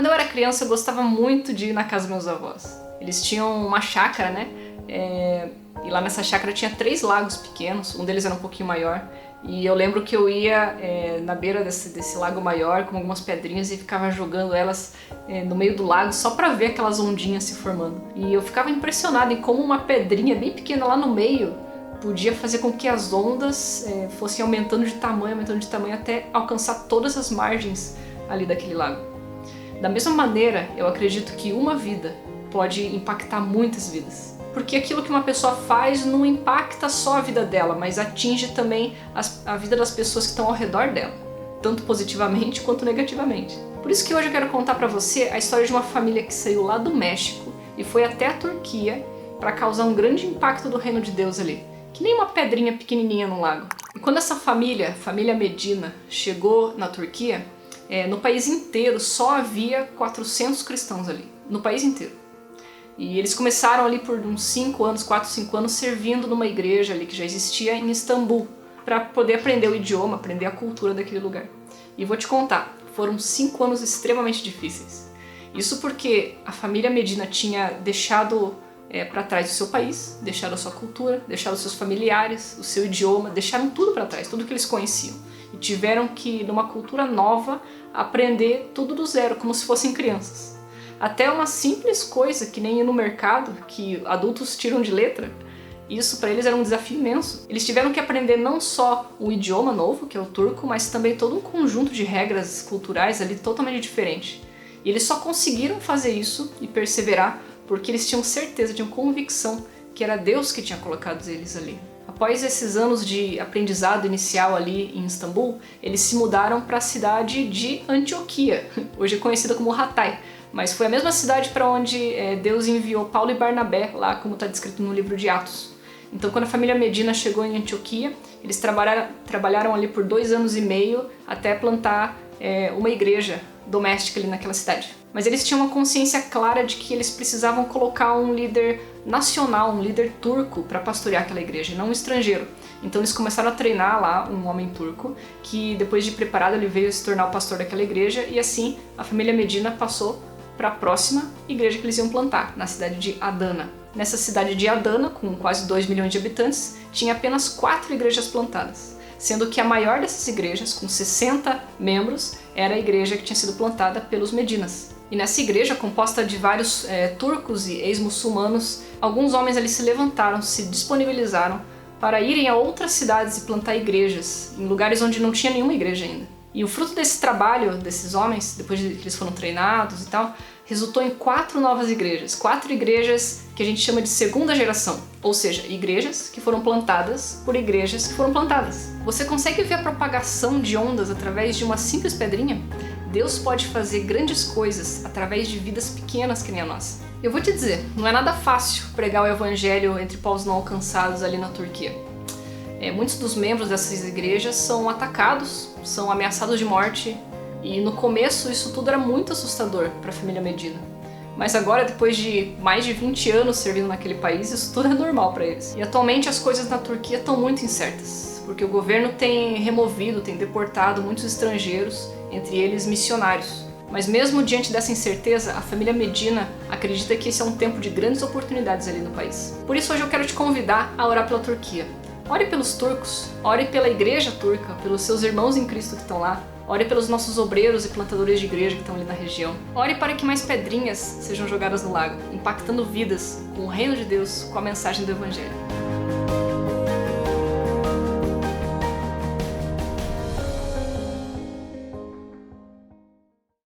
Quando eu era criança, eu gostava muito de ir na casa dos meus avós. Eles tinham uma chácara, né? E lá nessa chácara tinha 3 lagos pequenos, um deles era um pouquinho maior. E eu lembro que eu ia na beira desse lago maior com algumas pedrinhas e ficava jogando elas no meio do lago só pra ver aquelas ondinhas se formando. E eu ficava impressionada em como uma pedrinha bem pequena lá no meio podia fazer com que as ondas fossem aumentando de tamanho até alcançar todas as margens ali daquele lago. Da mesma maneira, eu acredito que uma vida pode impactar muitas vidas. Porque aquilo que uma pessoa faz não impacta só a vida dela, mas atinge também a vida das pessoas que estão ao redor dela, tanto positivamente quanto negativamente. Por isso que hoje eu quero contar pra você a história de uma família que saiu lá do México e foi até a Turquia para causar um grande impacto do reino de Deus ali, que nem uma pedrinha pequenininha no lago. E quando essa família Medina, chegou na Turquia, no país inteiro só havia 400 cristãos ali, no país inteiro. E eles começaram ali por uns 4, 5 anos, servindo numa igreja ali que já existia em Istambul, para poder aprender o idioma, aprender a cultura daquele lugar. E vou te contar, foram 5 anos extremamente difíceis. Isso porque a família Medina tinha deixado para trás o seu país, deixado a sua cultura, deixado os seus familiares, o seu idioma, deixaram tudo para trás, tudo que eles conheciam. E tiveram que, numa cultura nova, aprender tudo do zero, como se fossem crianças. Até uma simples coisa, que nem ir no mercado, que adultos tiram de letra, isso para eles era um desafio imenso. Eles tiveram que aprender não só um idioma novo, que é o turco, mas também todo um conjunto de regras culturais ali totalmente diferente. E eles só conseguiram fazer isso e perseverar porque eles tinham certeza, tinham convicção que era Deus que tinha colocado eles ali. Após esses anos de aprendizado inicial ali em Istambul, eles se mudaram para a cidade de Antioquia, hoje conhecida como Hatay, mas foi a mesma cidade para onde Deus enviou Paulo e Barnabé, lá como está descrito no livro de Atos. Então quando a família Medina chegou em Antioquia, eles trabalharam ali por 2 anos e meio até plantar uma igreja doméstica ali naquela cidade. Mas eles tinham uma consciência clara de que eles precisavam colocar um líder nacional, um líder turco para pastorear aquela igreja, e não um estrangeiro. Então eles começaram a treinar lá um homem turco, que depois de preparado ele veio se tornar o pastor daquela igreja, e assim a família Medina passou para a próxima igreja que eles iam plantar, na cidade de Adana. Nessa cidade de Adana, com quase 2 milhões de habitantes, tinha apenas 4 igrejas plantadas, sendo que a maior dessas igrejas, com 60 membros, era a igreja que tinha sido plantada pelos Medinas. E nessa igreja, composta de vários turcos e ex-muçulmanos, alguns homens ali se levantaram, se disponibilizaram para irem a outras cidades e plantar igrejas, em lugares onde não tinha nenhuma igreja ainda. E o fruto desse trabalho desses homens, depois de que eles foram treinados e tal, resultou em 4 novas igrejas. 4 igrejas que a gente chama de segunda geração, ou seja, igrejas que foram plantadas por igrejas que foram plantadas. Você consegue ver a propagação de ondas através de uma simples pedrinha? Deus pode fazer grandes coisas através de vidas pequenas que nem a nossa. Eu vou te dizer, não é nada fácil pregar o evangelho entre povos não alcançados ali na Turquia. Muitos dos membros dessas igrejas são atacados, são ameaçados de morte, e no começo isso tudo era muito assustador para a família Medina. Mas agora, depois de mais de 20 anos servindo naquele país, isso tudo é normal para eles. E atualmente as coisas na Turquia estão muito incertas, porque o governo tem removido, tem deportado muitos estrangeiros, entre eles missionários. Mas mesmo diante dessa incerteza, a família Medina acredita que esse é um tempo de grandes oportunidades ali no país. Por isso hoje eu quero te convidar a orar pela Turquia. Ore pelos turcos, ore pela igreja turca, pelos seus irmãos em Cristo que estão lá. Ore pelos nossos obreiros e plantadores de igreja que estão ali na região. Ore para que mais pedrinhas sejam jogadas no lago, impactando vidas com o reino de Deus, com a mensagem do Evangelho.